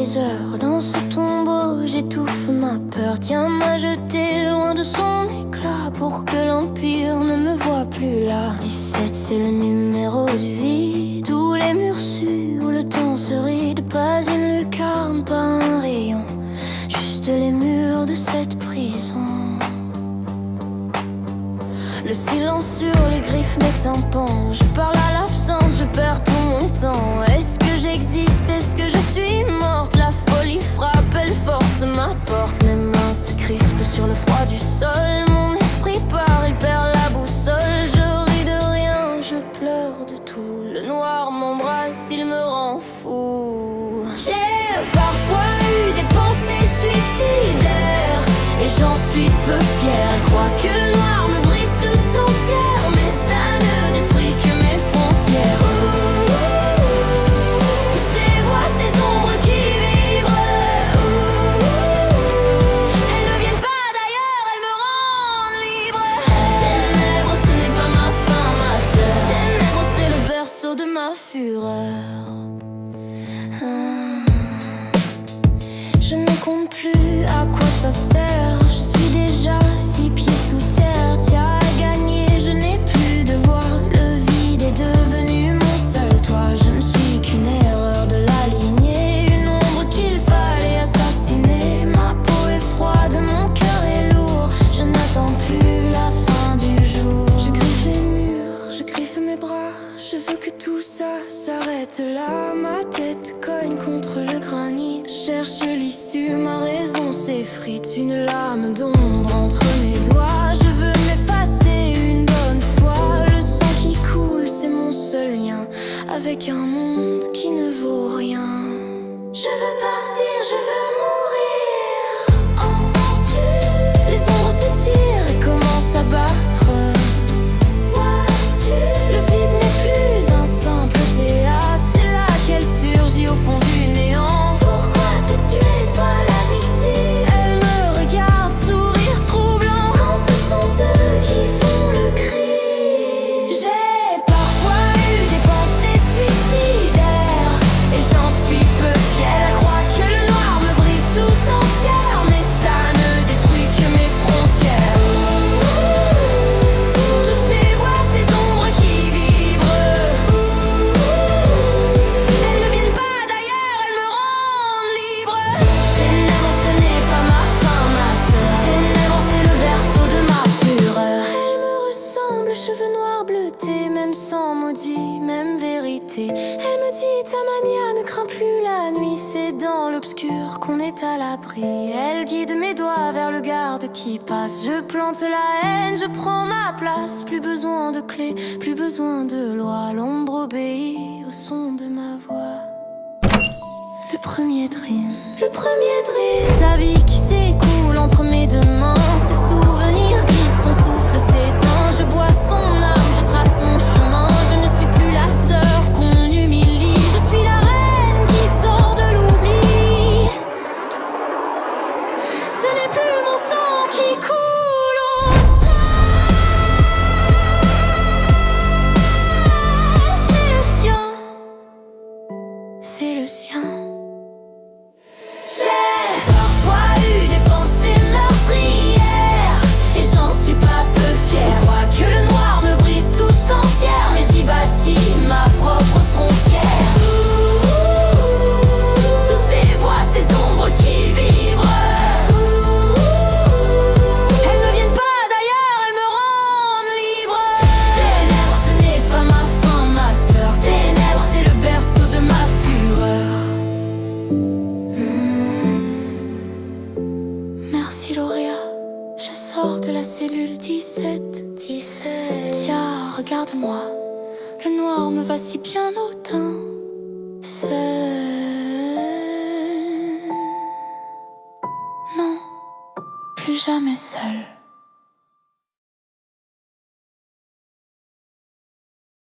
les heures dans ce tombeau, j'étouffe ma peur. Tiens, m'a jeté loin de son éclat pour que l'empire ne me voie plus là. 17, c'est le numéro du vide, où les murs suent, où le temps se ride. Pas une lucarne, pas un rayon, juste les murs de cette prison. Le silence sur les griffes m'est un pan. Je parle à l'absence, je perds tout mon temps. Est-ce que j'existe, est-ce que je suis morte? La folie frappe, elle force ma porte. Mes mains se crispent sur le froid du sol. Mon esprit part, il perd la boussole. Je ris de rien, je pleure de tout. Le noir m'embrasse, il me rend fou. J'ai parfois eu des pensées suicidaires, et j'en suis peu fière. Je crois que le noir me brise tout entière, mais ça ne détruit que mes frontières. Toutes ces voix, ces ombres qui vibrent, elles ne viennent pas d'ailleurs, elles me rendent libre. Ténèbres, ce n'est pas ma fin, ma sœur. Ténèbres, c'est le berceau de ma fureur. Je ne compte plus à quoi ça sert. Je suis déjà 6 pieds sous terre. Tiens, à gagner, je n'ai plus de voix. Le vide est devenu mon seul toit. Je ne suis qu'une erreur de la lignée, une ombre qu'il fallait assassiner. Ma peau est froide, mon cœur est lourd. Je n'attends plus la fin du jour. Je griffe les murs, je griffe mes bras. Je veux que tout ça s'arrête là. Ma tête cogne contre le granit. Je cherche l'issue, ma raison s'effrite. Une lame d'ombre entre mes doigts. Je veux m'effacer une bonne fois. Le sang qui coule, c'est mon seul lien avec un monde qui ne vaut rien. Je veux partir, je veux mourir. Entends-tu? Les ombres s'étirent et commencent à battre. Vois-tu? Le vide n'est plus un simple théâtre. C'est là qu'elle surgit au fond du néant. Pourquoi t'es tué, toi la victime? Elle me regarde, sourire troublant, quand ce sont eux qui font le cri. J'ai parfois eu des pensées suicidaires, et j'en suis peu fière. Elle croit que le noir me brise tout entière, mais ça ne détruit que mes frontières. Toutes ces voix, ces ombres qui vibrent, elles ne viennent pas d'ailleurs, elles me rendent libre. Ténèbres, ce n'est pas ma fin, ma sœur. Ténèbres, c'est le berceau de ma fureur. Elle me ressemble, cheveux noirs bleutés, même sang maudit, même vérité. Elle me dit, ta mania ne craint plus la nuit, c'est dans l'obscur qu'on est à l'abri. Elle guide mes doigts vers le garde qui passe. Je plante la haine, je prends ma place. Plus besoin de clés, plus besoin de loi. L'ombre obéit au son de ma voix. Le premier dream, sa vie qui s'écoule entre mes deux mains. Ses souvenirs glissent, son souffle s'éteint. Je bois son âme, je trace mon chemin. Je ne suis plus la sœur qu'on humilie. Je suis la reine qui sort de l'oubli. Ce n'est plus mon sang qui coule au sang. C'est le sien, c'est le sien. J'ai parfois eu des pensées meurtrières, et j'en suis pas peu fière. On croit que le noir me brise tout entière, mais j'y bâtis ma propre frontière. Toutes ces voix, ces ombres qui vibrent, elles ne viennent pas d'ailleurs, elles me rendent libre. Ténèbres, ce n'est pas ma fin, ma sœur. Ténèbres, c'est le berceau de ma fureur. Merci lauréat, je sors de la cellule 17. Tiens, regarde-moi, le noir me va si bien au teint. Seul, non, plus jamais seul.